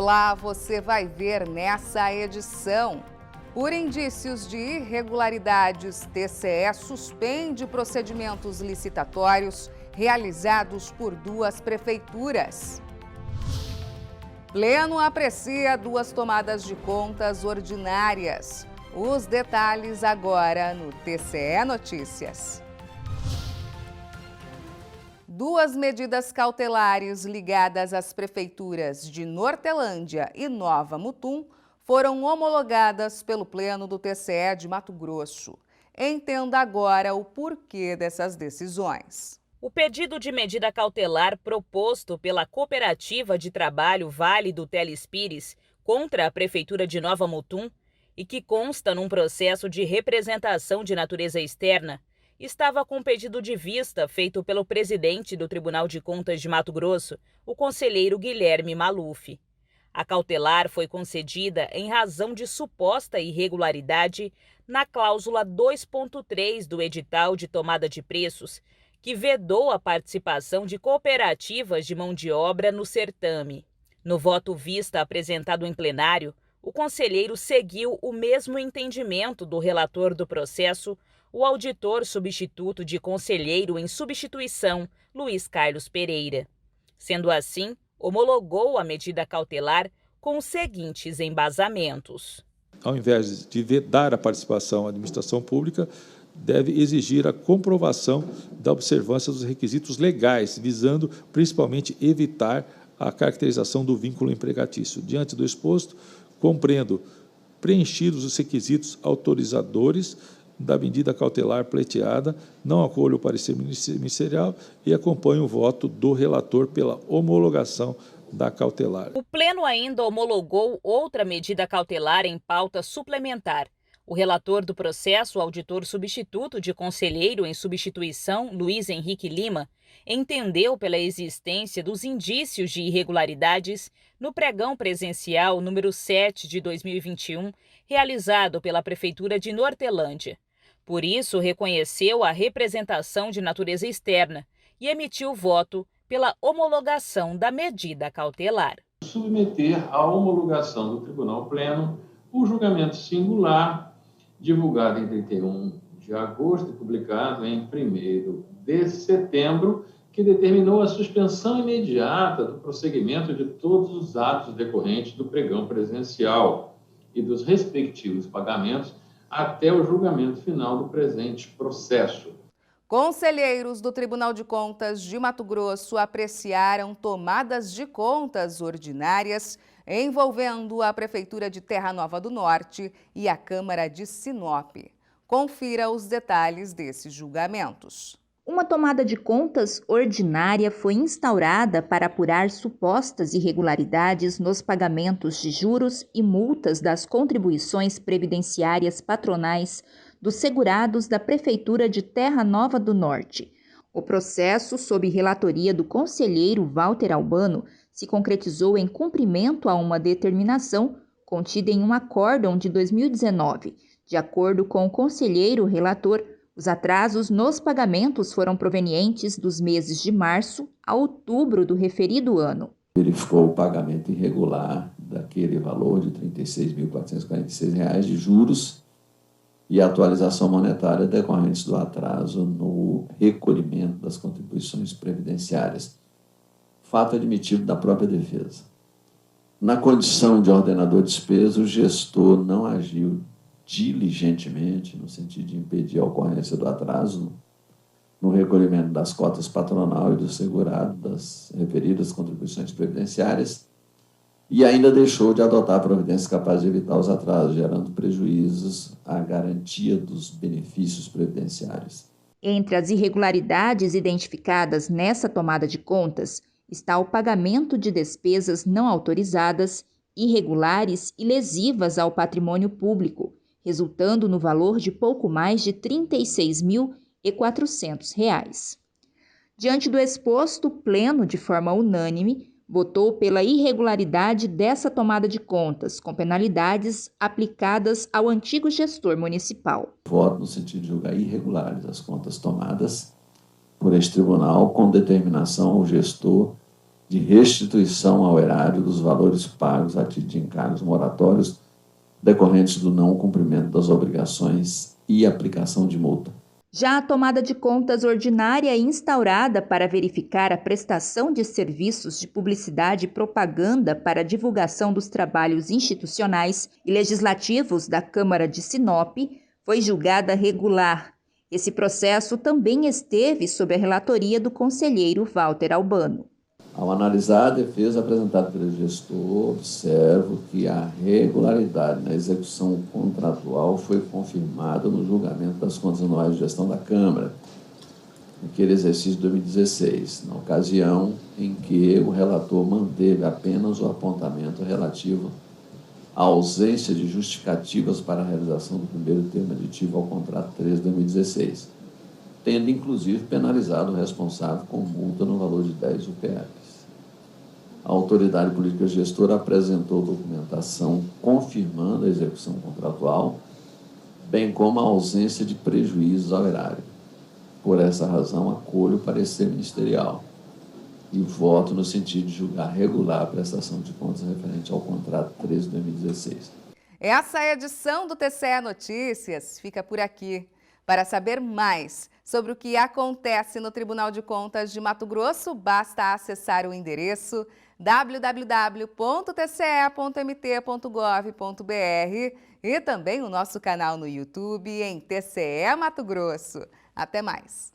Olá, você vai ver nessa edição. Por indícios de irregularidades, TCE suspende procedimentos licitatórios realizados por 2 prefeituras. Pleno aprecia 2 tomadas de contas ordinárias. Os detalhes agora no TCE Notícias. 2 medidas cautelares ligadas às prefeituras de Nortelândia e Nova Mutum foram homologadas pelo Pleno do TCE de Mato Grosso. Entenda agora o porquê dessas decisões. O pedido de medida cautelar proposto pela Cooperativa de Trabalho Vale do Telespires contra a Prefeitura de Nova Mutum e que consta num processo de representação de natureza externa, estava com pedido de vista feito pelo presidente do Tribunal de Contas de Mato Grosso, o conselheiro Guilherme Maluf. A cautelar foi concedida em razão de suposta irregularidade na cláusula 2.3 do edital de tomada de preços, que vedou a participação de cooperativas de mão de obra no certame. No voto vista apresentado em plenário, o conselheiro seguiu o mesmo entendimento do relator do processo, o auditor substituto de conselheiro em substituição, Luiz Carlos Pereira. Sendo assim, homologou a medida cautelar com os seguintes embasamentos. Ao invés de vedar a participação da administração pública, deve exigir a comprovação da observância dos requisitos legais, visando principalmente evitar a caracterização do vínculo empregatício. Diante do exposto, compreendo preenchidos os requisitos autorizadores da medida cautelar pleiteada, não acolho o parecer ministerial e acompanho o voto do relator pela homologação da cautelar. O Pleno ainda homologou outra medida cautelar em pauta suplementar. O relator do processo, o auditor substituto de conselheiro em substituição, Luiz Henrique Lima, entendeu pela existência dos indícios de irregularidades no pregão presencial número 7 de 2021, realizado pela Prefeitura de Nortelândia. Por isso, reconheceu a representação de natureza externa e emitiu voto pela homologação da medida cautelar. Submeter à homologação do Tribunal Pleno o julgamento singular, divulgado em 31 de agosto e publicado em 1º de setembro, que determinou a suspensão imediata do prosseguimento de todos os atos decorrentes do pregão presencial e dos respectivos pagamentos até o julgamento final do presente processo. Conselheiros do Tribunal de Contas de Mato Grosso apreciaram tomadas de contas ordinárias envolvendo a Prefeitura de Terra Nova do Norte e a Câmara de Sinop. Confira os detalhes desses julgamentos. Uma tomada de contas ordinária foi instaurada para apurar supostas irregularidades nos pagamentos de juros e multas das contribuições previdenciárias patronais dos segurados da Prefeitura de Terra Nova do Norte. O processo, sob relatoria do conselheiro Walter Albano, se concretizou em cumprimento a uma determinação contida em um acórdão de 2019. De acordo com o conselheiro relator, os atrasos nos pagamentos foram provenientes dos meses de março a outubro do referido ano. Verificou o pagamento irregular daquele valor de R$ 36.446 de juros e a atualização monetária decorrentes do atraso no recolhimento das contribuições previdenciárias, fato admitido da própria defesa. Na condição de ordenador de despesa, o gestor não agiu diligentemente, no sentido de impedir a ocorrência do atraso no recolhimento das cotas patronal e do segurado das referidas contribuições previdenciárias e ainda deixou de adotar providências capazes de evitar os atrasos, gerando prejuízos à garantia dos benefícios previdenciários. Entre as irregularidades identificadas nessa tomada de contas está o pagamento de despesas não autorizadas, irregulares e lesivas ao patrimônio público, resultando no valor de pouco mais de R$ 36.400. Diante do exposto, o Pleno, de forma unânime, votou pela irregularidade dessa tomada de contas, com penalidades aplicadas ao antigo gestor municipal. Voto no sentido de julgar irregulares as contas tomadas por este tribunal, com determinação ao gestor de restituição ao erário dos valores pagos a título de encargos moratórios decorrentes do não cumprimento das obrigações e aplicação de multa. Já a tomada de contas ordinária instaurada para verificar a prestação de serviços de publicidade e propaganda para a divulgação dos trabalhos institucionais e legislativos da Câmara de Sinop foi julgada regular. Esse processo também esteve sob a relatoria do conselheiro Walter Albano. Ao analisar a defesa apresentada pelo gestor, observo que a regularidade na execução contratual foi confirmada no julgamento das contas anuais de gestão da Câmara, naquele exercício de 2016, na ocasião em que o relator manteve apenas o apontamento relativo à ausência de justificativas para a realização do primeiro termo aditivo ao contrato 3 de 2016, tendo inclusive penalizado o responsável com multa no valor de 10 UPRs. A autoridade política gestora apresentou documentação confirmando a execução contratual, bem como a ausência de prejuízos ao erário. Por essa razão, acolho o parecer ministerial e voto no sentido de julgar regular a prestação de contas referente ao contrato 3 de 2016. Essa edição do TCE Notícias fica por aqui. Para saber mais sobre o que acontece no Tribunal de Contas de Mato Grosso, basta acessar o endereço www.tce.mt.gov.br e também o nosso canal no YouTube em TCE Mato Grosso. Até mais!